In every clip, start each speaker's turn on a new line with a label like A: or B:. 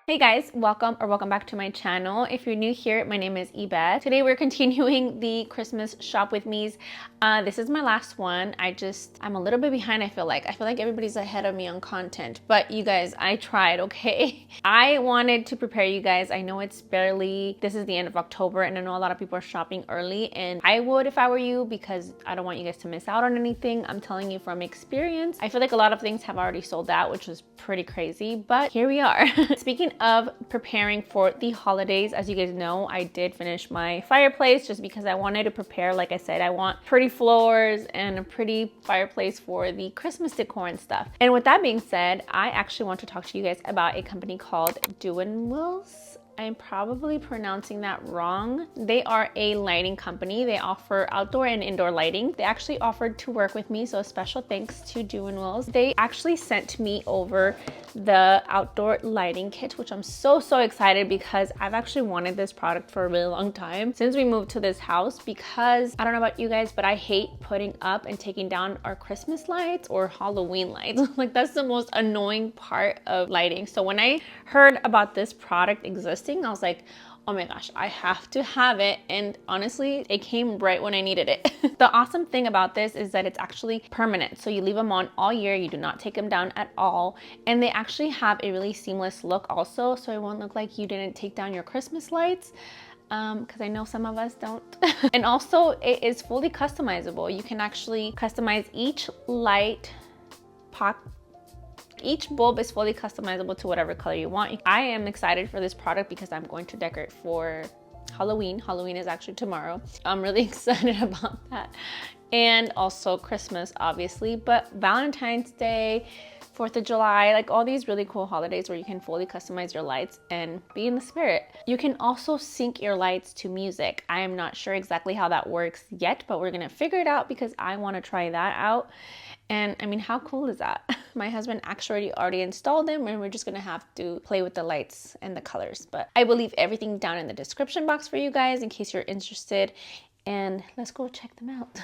A: Hey guys, welcome back to my channel. If you're new here, my name is Ibeth. Today we're continuing the Christmas shop with me's. This is my last one. I'm a little bit behind. I feel like everybody's ahead of me on content, but you guys, I tried, okay? I wanted to prepare you guys. I know this is the end of October, and I know a lot of people are shopping early, and I would if I were you, because I don't want you guys to miss out on anything. I'm telling you from experience. I feel like a lot of things have already sold out, which was pretty crazy, but here we are. Speaking of preparing for the holidays, as you guys know, I did finish my fireplace just because I wanted to prepare. Like I said, I want pretty floors and a pretty fireplace for the Christmas decor and stuff. And with that being said, I actually want to talk to you guys about a company called Dishonest. I'm probably pronouncing that wrong. They are a lighting company. They offer outdoor and indoor lighting. They actually offered to work with me, so a special thanks to Dishonest. They actually sent me over the outdoor lighting kit, which I'm so excited because I've actually wanted this product for a really long time since we moved to this house, because I don't know about you guys, but I hate putting up and taking down our Christmas lights or Halloween lights. Like, that's the most annoying part of lighting. So when I heard about this product existing, I was like, oh my gosh, I have to have it. And honestly, it came right when I needed it. The awesome thing about this is that it's actually permanent. So you leave them on all year. You do not take them down at all. And they actually have a really seamless look also. So it won't look like you didn't take down your Christmas lights. Because I know some of us don't. And also it is fully customizable. You can actually customize each light pot. Each bulb is fully customizable to whatever color you want. I am excited for this product because I'm going to decorate for Halloween. Halloween is actually tomorrow. I'm really excited about that. And also Christmas, obviously, but Valentine's Day, 4th of July, like all these really cool holidays where you can fully customize your lights and be in the spirit. You can also sync your lights to music. I am not sure exactly how that works yet, but we're gonna figure it out because I wanna try that out. And I mean, how cool is that? My husband actually already installed them, and we're just gonna have to play with the lights and the colors. But I will leave everything down in the description box for you guys in case you're interested. And let's go check them out.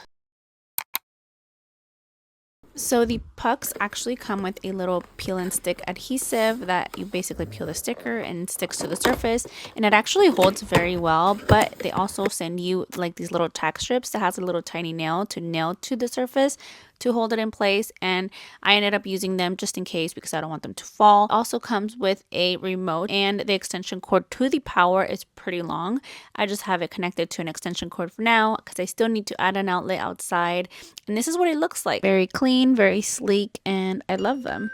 A: So the pucks actually come with a little peel and stick adhesive that you basically peel the sticker and sticks to the surface, and it actually holds very well. But they also send you like these little tack strips that has a little tiny nail to the surface to hold it in place, and I ended up using them just in case because I don't want them to fall. Also comes with a remote, and the extension cord to the power is pretty long. I just have it connected to an extension cord for now because I still need to add an outlet outside, and this is what it looks like. Very clean, very sleek, and I love them.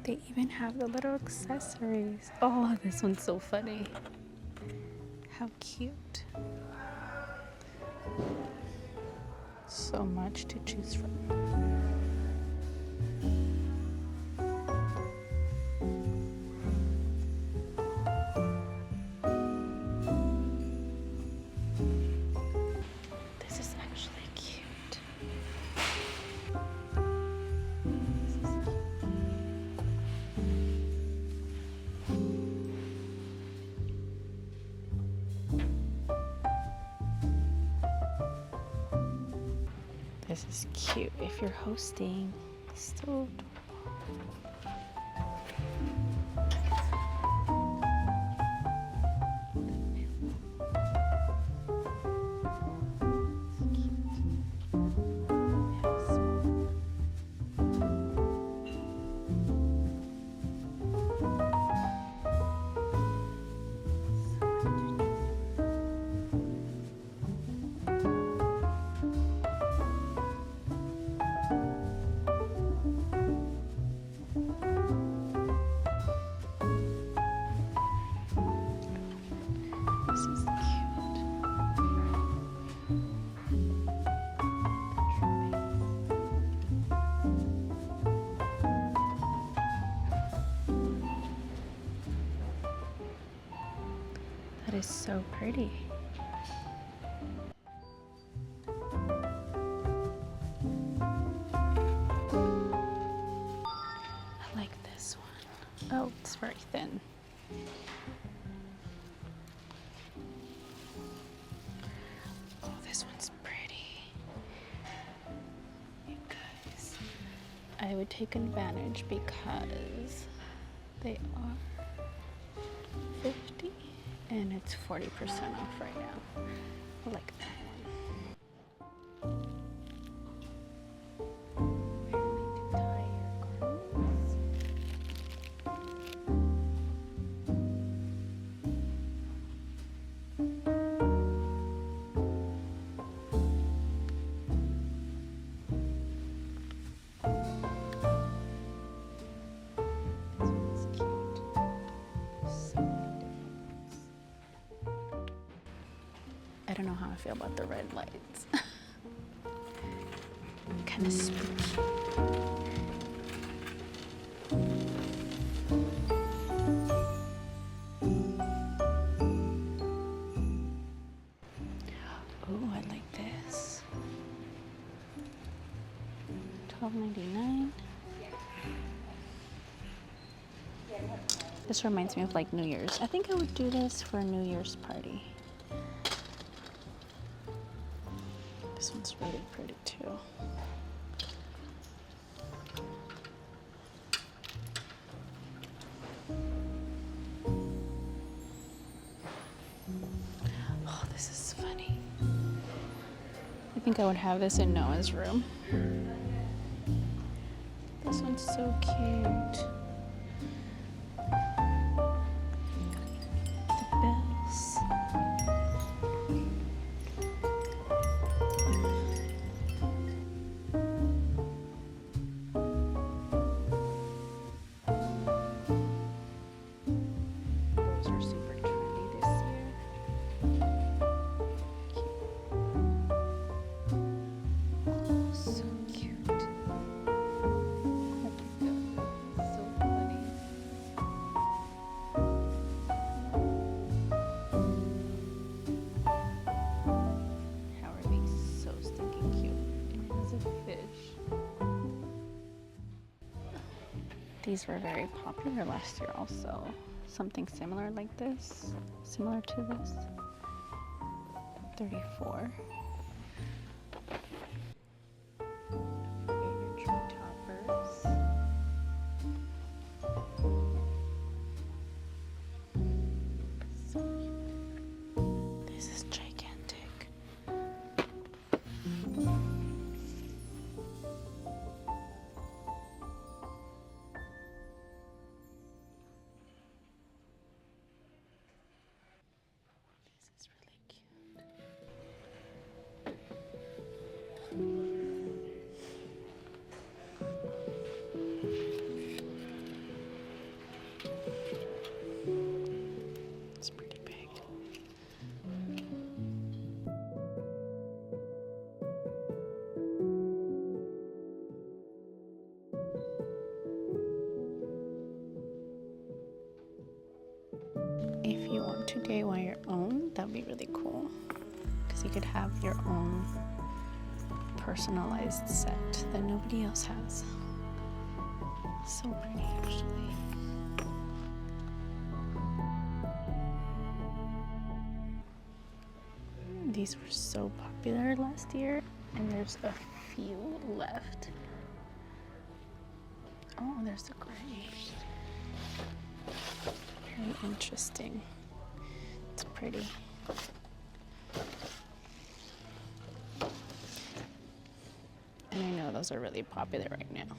A: They even have the little accessories. Oh, this one's so funny. How cute. So much to choose from. This is actually cute. This is cute if you're hosting. So adorable. That is so pretty. I like this one. Oh, it's very thin. Oh, this one's pretty. You guys, I would take advantage because they are 50 and it's 40% off right now. I like that one. To tie your garments. This one's cute. So many different ones. I don't know how I feel about the red lights. Kind of spooky. Oh, I like this. $12.99. This reminds me of like New Year's. I think I would do this for a New Year's party. This one's really pretty too. Oh, this is funny. I think I would have this in Noah's room. This one's so cute. The bells. Those are super trendy this year. Cute. So cute. Look at that. So funny. How are they so stinking cute? And it has a fish. These were very popular last year also. Something similar like this. Similar to this. 34. Your tree toppers. So cute. This is gigantic. This is really cute. It's pretty big. If you want to DIY your own, that would be really cool. Because you could have your own personalized set that nobody else has. So pretty, actually. These were so popular last year, and there's a few left. Oh, there's a gray. Very interesting. It's pretty. And I know those are really popular right now.